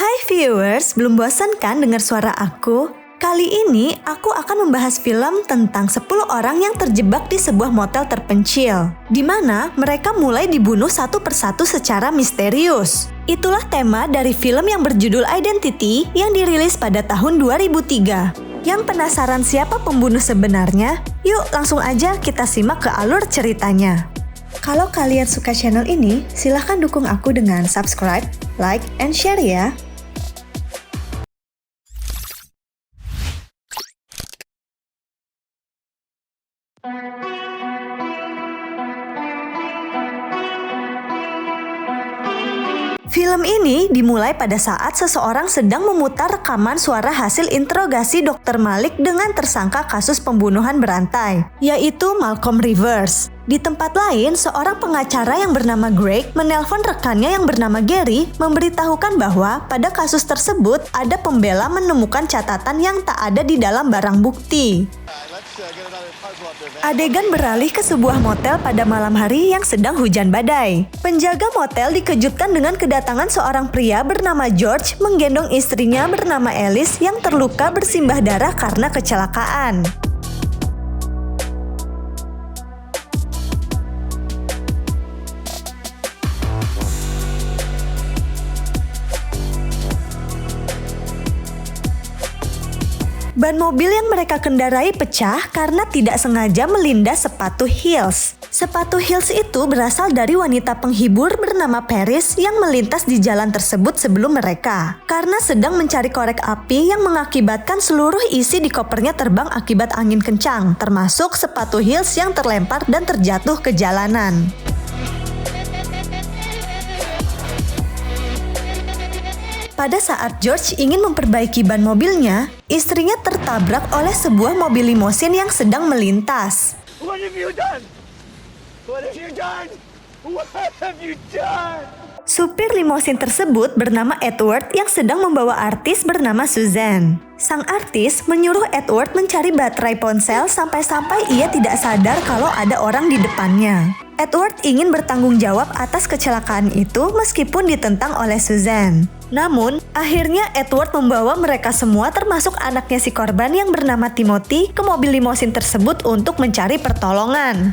Hai viewers, belum bosan kan dengar suara aku? Kali ini aku akan membahas film tentang 10 orang yang terjebak di sebuah motel terpencil, di mana mereka mulai dibunuh satu persatu secara misterius. Itulah tema dari film yang berjudul Identity yang dirilis pada tahun 2003. Yang penasaran siapa pembunuh sebenarnya? Yuk langsung aja kita simak ke alur ceritanya. Kalau kalian suka channel ini, silahkan dukung aku dengan subscribe, like, and share ya. Film ini dimulai pada saat seseorang sedang memutar rekaman suara hasil interogasi Dr. Malik dengan tersangka kasus pembunuhan berantai, yaitu Malcolm Rivers. Di tempat lain, seorang pengacara yang bernama Greg menelpon rekannya yang bernama Gary memberitahukan bahwa pada kasus tersebut ada pembela menemukan catatan yang tak ada di dalam barang bukti. Adegan beralih ke sebuah motel pada malam hari yang sedang hujan badai. Penjaga motel dikejutkan dengan kedatangan seorang pria bernama George menggendong istrinya bernama Alice yang terluka bersimbah darah karena kecelakaan. Ban mobil yang mereka kendarai pecah karena tidak sengaja melindas sepatu heels. Sepatu heels itu berasal dari wanita penghibur bernama Paris yang melintas di jalan tersebut sebelum mereka. Karena sedang mencari korek api yang mengakibatkan seluruh isi di kopernya terbang akibat angin kencang, termasuk sepatu heels yang terlempar dan terjatuh ke jalanan. Pada saat George ingin memperbaiki ban mobilnya, istrinya tertabrak oleh sebuah mobil limosin yang sedang melintas. What have you done? What have you done? What have you done? Supir limosin tersebut bernama Edward yang sedang membawa artis bernama Susan. Sang artis menyuruh Edward mencari baterai ponsel sampai-sampai ia tidak sadar kalau ada orang di depannya. Edward ingin bertanggung jawab atas kecelakaan itu meskipun ditentang oleh Susan. Namun, akhirnya Edward membawa mereka semua termasuk anaknya si korban yang bernama Timothy ke mobil limosin tersebut untuk mencari pertolongan.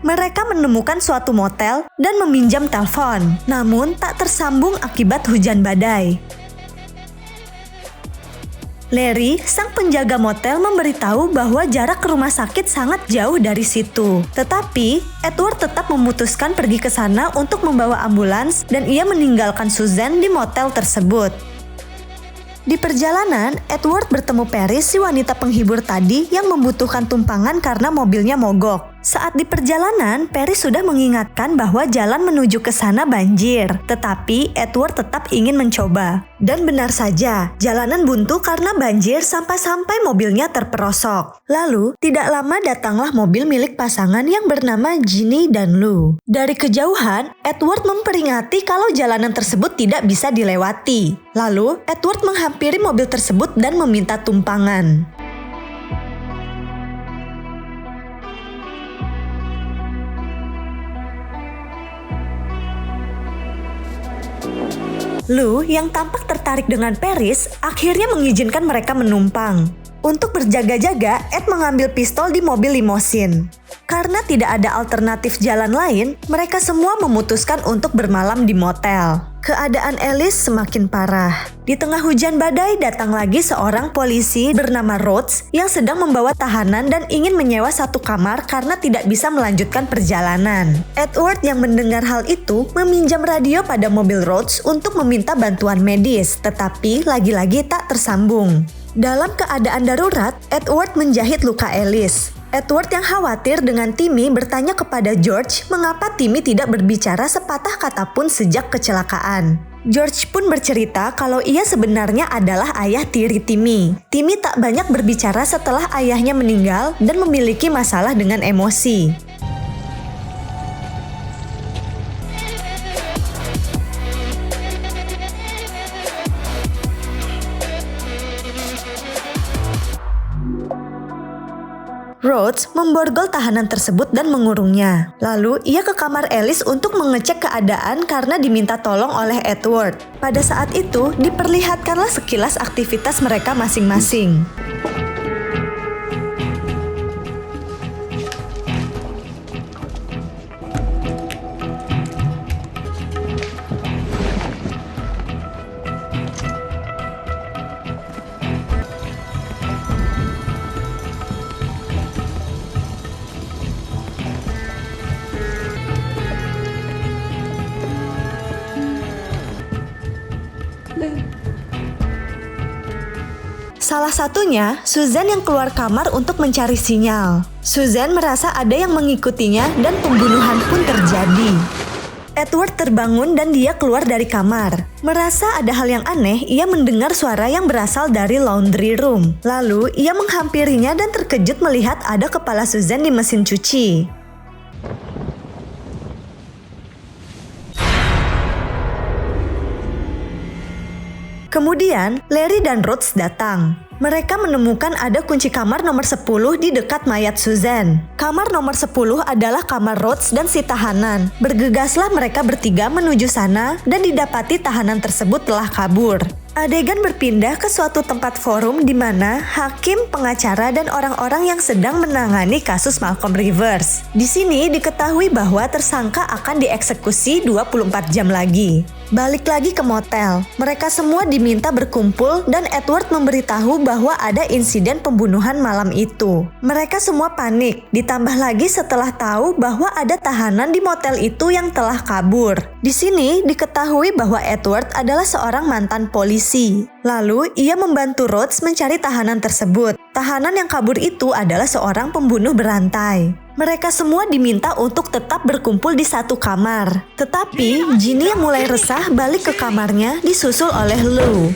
Mereka menemukan suatu motel dan meminjam telepon, namun tak tersambung akibat hujan badai. Larry, sang penjaga motel, memberitahu bahwa jarak ke rumah sakit sangat jauh dari situ. Tetapi, Edward tetap memutuskan pergi ke sana untuk membawa ambulans dan ia meninggalkan Susan di motel tersebut. Di perjalanan, Edward bertemu Paris, si wanita penghibur tadi yang membutuhkan tumpangan karena mobilnya mogok. Saat di perjalanan, Paris sudah mengingatkan bahwa jalan menuju ke sana banjir. Tetapi Edward tetap ingin mencoba. Dan benar saja, jalanan buntu karena banjir sampai-sampai mobilnya terperosok. Lalu, tidak lama datanglah mobil milik pasangan yang bernama Ginny dan Lou. Dari kejauhan, Edward memperingati kalau jalanan tersebut tidak bisa dilewati. Lalu, Edward menghampiri mobil tersebut dan meminta tumpangan. Lou yang tampak tertarik dengan Paris akhirnya mengizinkan mereka menumpang. Untuk berjaga-jaga, Ed mengambil pistol di mobil limosin. Karena tidak ada alternatif jalan lain, mereka semua memutuskan untuk bermalam di motel. Keadaan Alice semakin parah. Di tengah hujan badai datang lagi seorang polisi bernama Rhodes yang sedang membawa tahanan dan ingin menyewa satu kamar karena tidak bisa melanjutkan perjalanan. Edward yang mendengar hal itu meminjam radio pada mobil Rhodes untuk meminta bantuan medis, tetapi lagi-lagi tak tersambung. Dalam keadaan darurat, Edward menjahit luka Alice. Edward yang khawatir dengan Timmy bertanya kepada George mengapa Timmy tidak berbicara sepatah kata pun sejak kecelakaan. George pun bercerita kalau ia sebenarnya adalah ayah tiri Timmy. Timmy tak banyak berbicara setelah ayahnya meninggal dan memiliki masalah dengan emosi. Rhodes memborgol tahanan tersebut dan mengurungnya. Lalu ia ke kamar Alice untuk mengecek keadaan karena diminta tolong oleh Edward. Pada saat itu diperlihatkanlah sekilas aktivitas mereka masing-masing. Salah satunya, Susan yang keluar kamar untuk mencari sinyal. Susan merasa ada yang mengikutinya dan pembunuhan pun terjadi. Edward terbangun dan dia keluar dari kamar. Merasa ada hal yang aneh, ia mendengar suara yang berasal dari laundry room. Lalu, ia menghampirinya dan terkejut melihat ada kepala Susan di mesin cuci. Kemudian, Larry dan Rhodes datang. Mereka menemukan ada kunci kamar nomor 10 di dekat mayat Susan. Kamar nomor 10 adalah kamar Rhodes dan si tahanan. Bergegaslah mereka bertiga menuju sana dan didapati tahanan tersebut telah kabur. Adegan berpindah ke suatu tempat forum di mana hakim, pengacara, dan orang-orang yang sedang menangani kasus Malcolm Rivers. Di sini diketahui bahwa tersangka akan dieksekusi 24 jam lagi. Balik lagi ke motel, mereka semua diminta berkumpul dan Edward memberitahu bahwa ada insiden pembunuhan malam itu. Mereka semua panik, ditambah lagi setelah tahu bahwa ada tahanan di motel itu yang telah kabur. Di sini diketahui bahwa Edward adalah seorang mantan polisi. Lalu ia membantu Rhodes mencari tahanan tersebut. Tahanan yang kabur itu adalah seorang pembunuh berantai. Mereka semua diminta untuk tetap berkumpul di satu kamar. Tetapi Ginny yang mulai resah balik ke kamarnya disusul oleh Lou.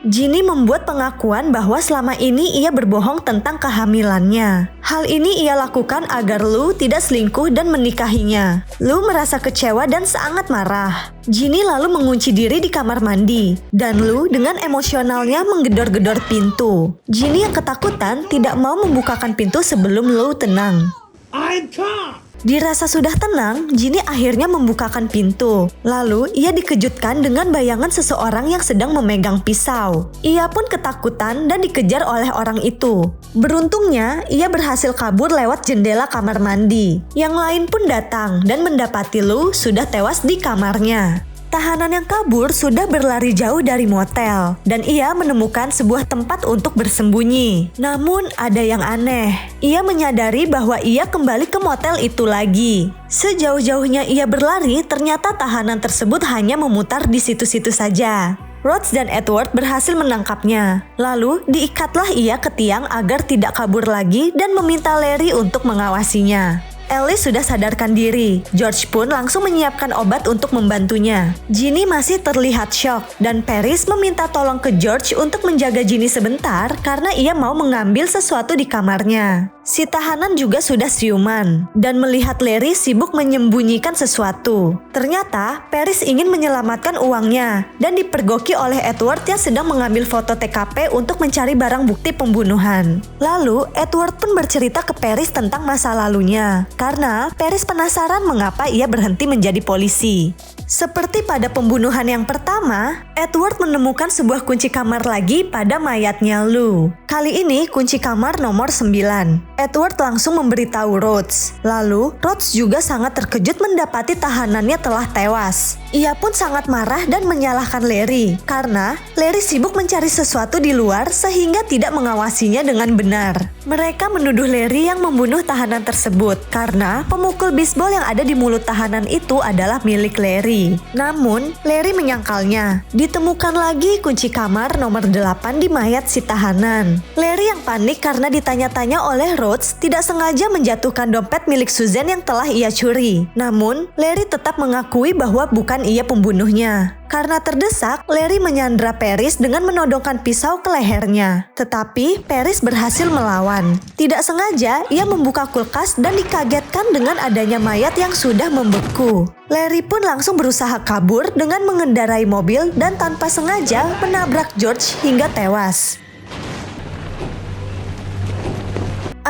Ginny membuat pengakuan bahwa selama ini ia berbohong tentang kehamilannya. Hal ini ia lakukan agar Lou tidak selingkuh dan menikahinya. Lou merasa kecewa dan sangat marah. Ginny lalu mengunci diri di kamar mandi. Dan Lou dengan emosionalnya menggedor-gedor pintu. Ginny yang ketakutan tidak mau membukakan pintu sebelum Lou tenang. I'm calm. Dirasa sudah tenang, Ginny akhirnya membukakan pintu. Lalu, ia dikejutkan dengan bayangan seseorang yang sedang memegang pisau. Ia pun ketakutan dan dikejar oleh orang itu. Beruntungnya, ia berhasil kabur lewat jendela kamar mandi. Yang lain pun datang dan mendapati Lou sudah tewas di kamarnya. Tahanan yang kabur sudah berlari jauh dari motel dan ia menemukan sebuah tempat untuk bersembunyi. Namun ada yang aneh. Ia menyadari bahwa ia kembali ke motel itu lagi. Sejauh-jauhnya ia berlari, ternyata tahanan tersebut hanya memutar di situ-situ saja. Rhodes dan Edward berhasil menangkapnya. Lalu diikatlah ia ke tiang agar tidak kabur lagi dan meminta Larry untuk mengawasinya. Alice sudah sadarkan diri. George pun langsung menyiapkan obat untuk membantunya. Ginny masih terlihat syok dan Paris meminta tolong ke George untuk menjaga Ginny sebentar karena ia mau mengambil sesuatu di kamarnya. Si tahanan juga sudah siuman dan melihat Larry sibuk menyembunyikan sesuatu. Ternyata Paris ingin menyelamatkan uangnya dan dipergoki oleh Edward yang sedang mengambil foto TKP untuk mencari barang bukti pembunuhan. Lalu Edward pun bercerita ke Paris tentang masa lalunya. Karena Paris penasaran mengapa ia berhenti menjadi polisi. Seperti pada pembunuhan yang pertama, Edward menemukan sebuah kunci kamar lagi pada mayatnya Lou. Kali ini kunci kamar nomor 9. Edward langsung memberitahu Rhodes. Lalu, Rhodes juga sangat terkejut mendapati tahanannya telah tewas. Ia pun sangat marah dan menyalahkan Larry, karena Larry sibuk mencari sesuatu di luar sehingga tidak mengawasinya dengan benar. Mereka menuduh Larry yang membunuh tahanan tersebut, karena pemukul bisbol yang ada di mulut tahanan itu adalah milik Larry. Namun, Larry menyangkalnya. Ditemukan lagi kunci kamar nomor 8 di mayat si tahanan. Larry yang panik karena ditanya-tanya oleh Rhodes tidak sengaja menjatuhkan dompet milik Susan yang telah ia curi. Namun, Larry tetap mengakui bahwa bukan ia pembunuhnya. Karena terdesak, Larry menyandra Paris dengan menodongkan pisau ke lehernya. Tetapi, Paris berhasil melawan. Tidak sengaja, ia membuka kulkas dan dikagetkan dengan adanya mayat yang sudah membeku. Larry pun langsung berusaha kabur dengan mengendarai mobil dan tanpa sengaja menabrak George hingga tewas.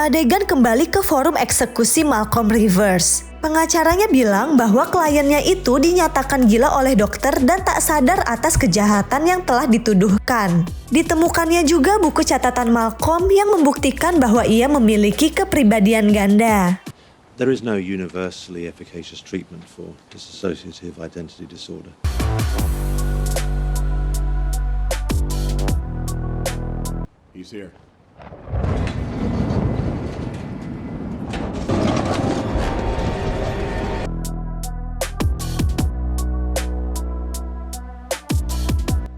Adegan kembali ke forum eksekusi Malcolm Rivers. Pengacaranya bilang bahwa kliennya itu dinyatakan gila oleh dokter dan tak sadar atas kejahatan yang telah dituduhkan. Ditemukannya juga buku catatan Malcolm yang membuktikan bahwa ia memiliki kepribadian ganda. There is no universally efficacious treatment for dissociative identity disorder. He's here.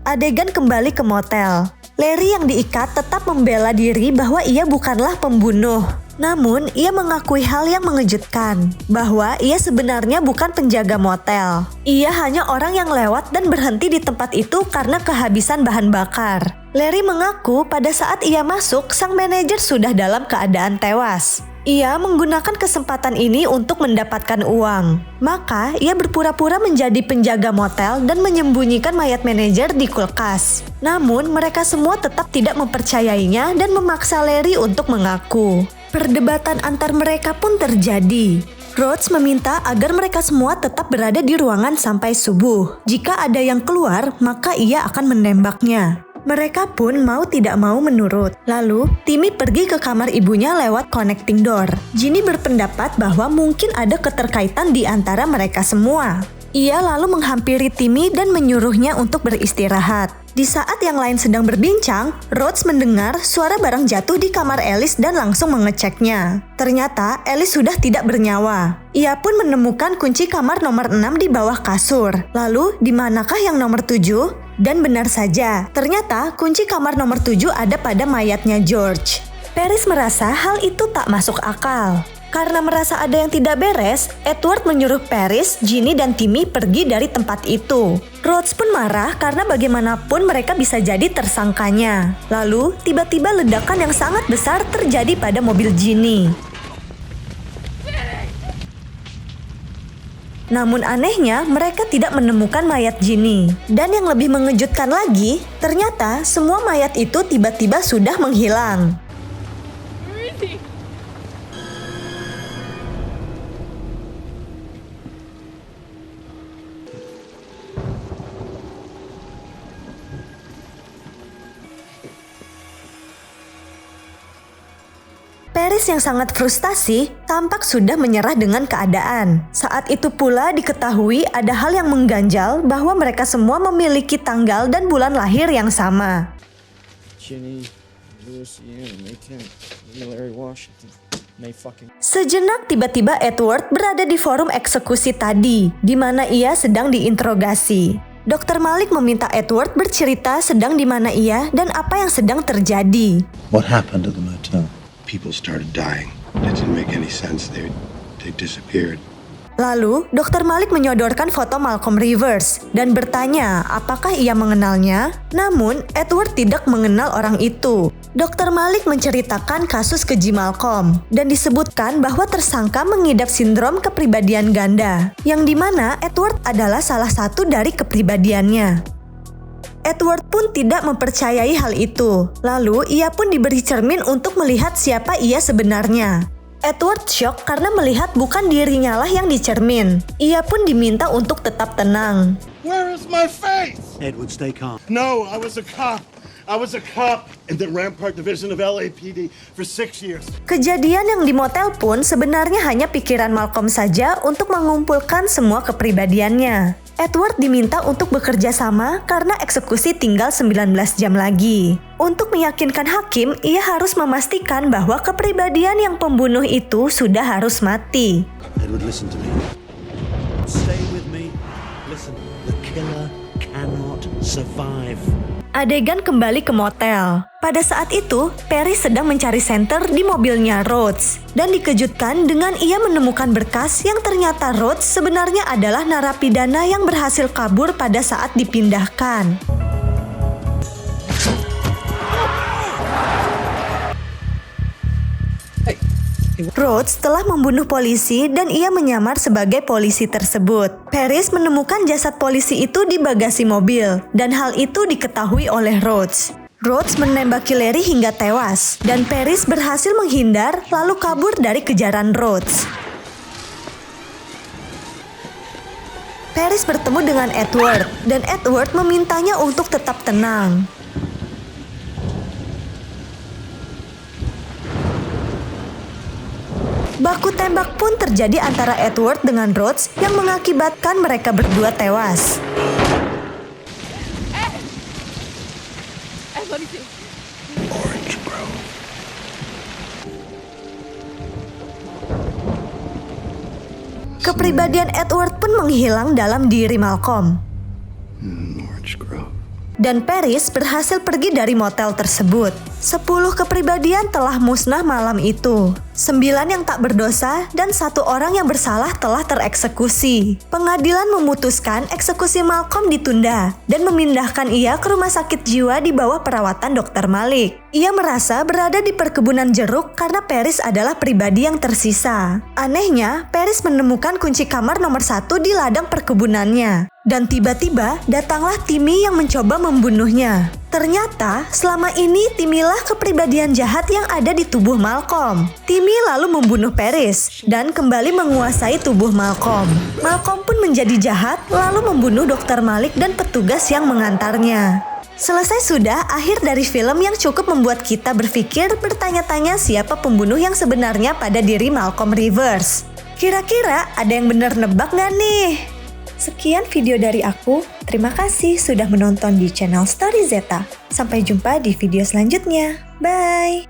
Adegan kembali ke motel. Larry yang diikat tetap membela diri bahwa ia bukanlah pembunuh. Namun, ia mengakui hal yang mengejutkan, bahwa ia sebenarnya bukan penjaga motel. Ia hanya orang yang lewat dan berhenti di tempat itu karena kehabisan bahan bakar. Larry mengaku pada saat ia masuk, sang manajer sudah dalam keadaan tewas. Ia menggunakan kesempatan ini untuk mendapatkan uang. Maka, ia berpura-pura menjadi penjaga motel dan menyembunyikan mayat manajer di kulkas. Namun, mereka semua tetap tidak mempercayainya dan memaksa Larry untuk mengaku. Perdebatan antar mereka pun terjadi. Rhodes meminta agar mereka semua tetap berada di ruangan sampai subuh. Jika ada yang keluar, maka ia akan menembaknya. Mereka pun mau tidak mau menurut. Lalu, Timmy pergi ke kamar ibunya lewat connecting door. Ginny berpendapat bahwa mungkin ada keterkaitan di antara mereka semua. Ia lalu menghampiri Timmy dan menyuruhnya untuk beristirahat. Di saat yang lain sedang berbincang, Rhodes mendengar suara barang jatuh di kamar Alice dan langsung mengeceknya. Ternyata Alice sudah tidak bernyawa. Ia pun menemukan kunci kamar nomor 6 di bawah kasur. Lalu, di manakah yang nomor 7? Dan benar saja, ternyata kunci kamar nomor 7 ada pada mayatnya George. Paris merasa hal itu tak masuk akal. Karena merasa ada yang tidak beres, Edward menyuruh Paris, Ginny, dan Timmy pergi dari tempat itu. Rhodes pun marah karena bagaimanapun mereka bisa jadi tersangkanya. Lalu, tiba-tiba ledakan yang sangat besar terjadi pada mobil Ginny. Namun anehnya, mereka tidak menemukan mayat Ginny. Dan yang lebih mengejutkan lagi, ternyata semua mayat itu tiba-tiba sudah menghilang. Paris yang sangat frustasi tampak sudah menyerah dengan keadaan. Saat itu pula diketahui ada hal yang mengganjal bahwa mereka semua memiliki tanggal dan bulan lahir yang sama. Ginny, Lucy, May 10th, Larry Washington, May fucking... Sejenak tiba-tiba Edward berada di forum eksekusi tadi, di mana ia sedang diinterogasi. Dr. Malik meminta Edward bercerita sedang di mana ia dan apa yang sedang terjadi. What happened at the motel? People started dying. It didn't make any sense. They disappeared. Lalu, Dr. Malik menyodorkan foto Malcolm Rivers dan bertanya apakah ia mengenalnya. Namun, Edward tidak mengenal orang itu. Dr. Malik menceritakan kasus keji Malcolm dan disebutkan bahwa tersangka mengidap sindrom kepribadian ganda, yang dimana Edward adalah salah satu dari kepribadiannya. Edward pun tidak mempercayai hal itu. Lalu, ia pun diberi cermin untuk melihat siapa ia sebenarnya. Edward shock karena melihat bukan dirinya lah yang dicermin. Ia pun diminta untuk tetap tenang. Where is my face? Edward, stay calm. No, I was a cop. I was a cop in the Rampart Division of LAPD for 6 years. Kejadian yang di motel pun sebenarnya hanya pikiran Malcolm saja untuk mengumpulkan semua kepribadiannya. Edward diminta untuk bekerja sama karena eksekusi tinggal 19 jam lagi. Untuk meyakinkan hakim, ia harus memastikan bahwa kepribadian yang pembunuh itu sudah harus mati. Edward, listen to me. Stay with me. Listen, the killer cannot survive. Adegan kembali ke motel. Pada saat itu, Perry sedang mencari senter di mobilnya Rhodes dan dikejutkan dengan ia menemukan berkas yang ternyata Rhodes sebenarnya adalah narapidana yang berhasil kabur pada saat dipindahkan. Rhodes telah membunuh polisi dan ia menyamar sebagai polisi tersebut. Paris menemukan jasad polisi itu di bagasi mobil dan hal itu diketahui oleh Rhodes. Rhodes menembaki Larry hingga tewas, dan Paris berhasil menghindar lalu kabur dari kejaran Rhodes. Paris bertemu dengan Edward, dan Edward memintanya untuk tetap tenang. Baku tembak pun terjadi antara Edward dengan Rhodes yang mengakibatkan mereka berdua tewas. Kepribadian Edward pun menghilang dalam diri Malcolm. Orange Grove. Dan Paris berhasil pergi dari motel tersebut. 10 kepribadian telah musnah malam itu. 9 yang tak berdosa dan 1 orang yang bersalah telah tereksekusi. Pengadilan memutuskan eksekusi Malcolm ditunda dan memindahkan ia ke rumah sakit jiwa di bawah perawatan Dr. Malik. Ia merasa berada di perkebunan jeruk karena Paris adalah pribadi yang tersisa. Anehnya, Paris menemukan kunci kamar nomor 1 di ladang perkebunannya. Dan tiba-tiba datanglah Timmy yang mencoba membunuhnya. Ternyata selama ini Timmy lah kepribadian jahat yang ada di tubuh Malcolm. Timmy lalu membunuh Paris dan kembali menguasai tubuh Malcolm. Malcolm pun menjadi jahat lalu membunuh Dr. Malik dan petugas yang mengantarnya. Selesai sudah akhir dari film yang cukup membuat kita berpikir bertanya-tanya siapa pembunuh yang sebenarnya pada diri Malcolm Rivers. Kira-kira ada yang benar nebak gak nih? Sekian video dari aku, terima kasih sudah menonton di channel Story Zeta. Sampai jumpa di video selanjutnya, bye!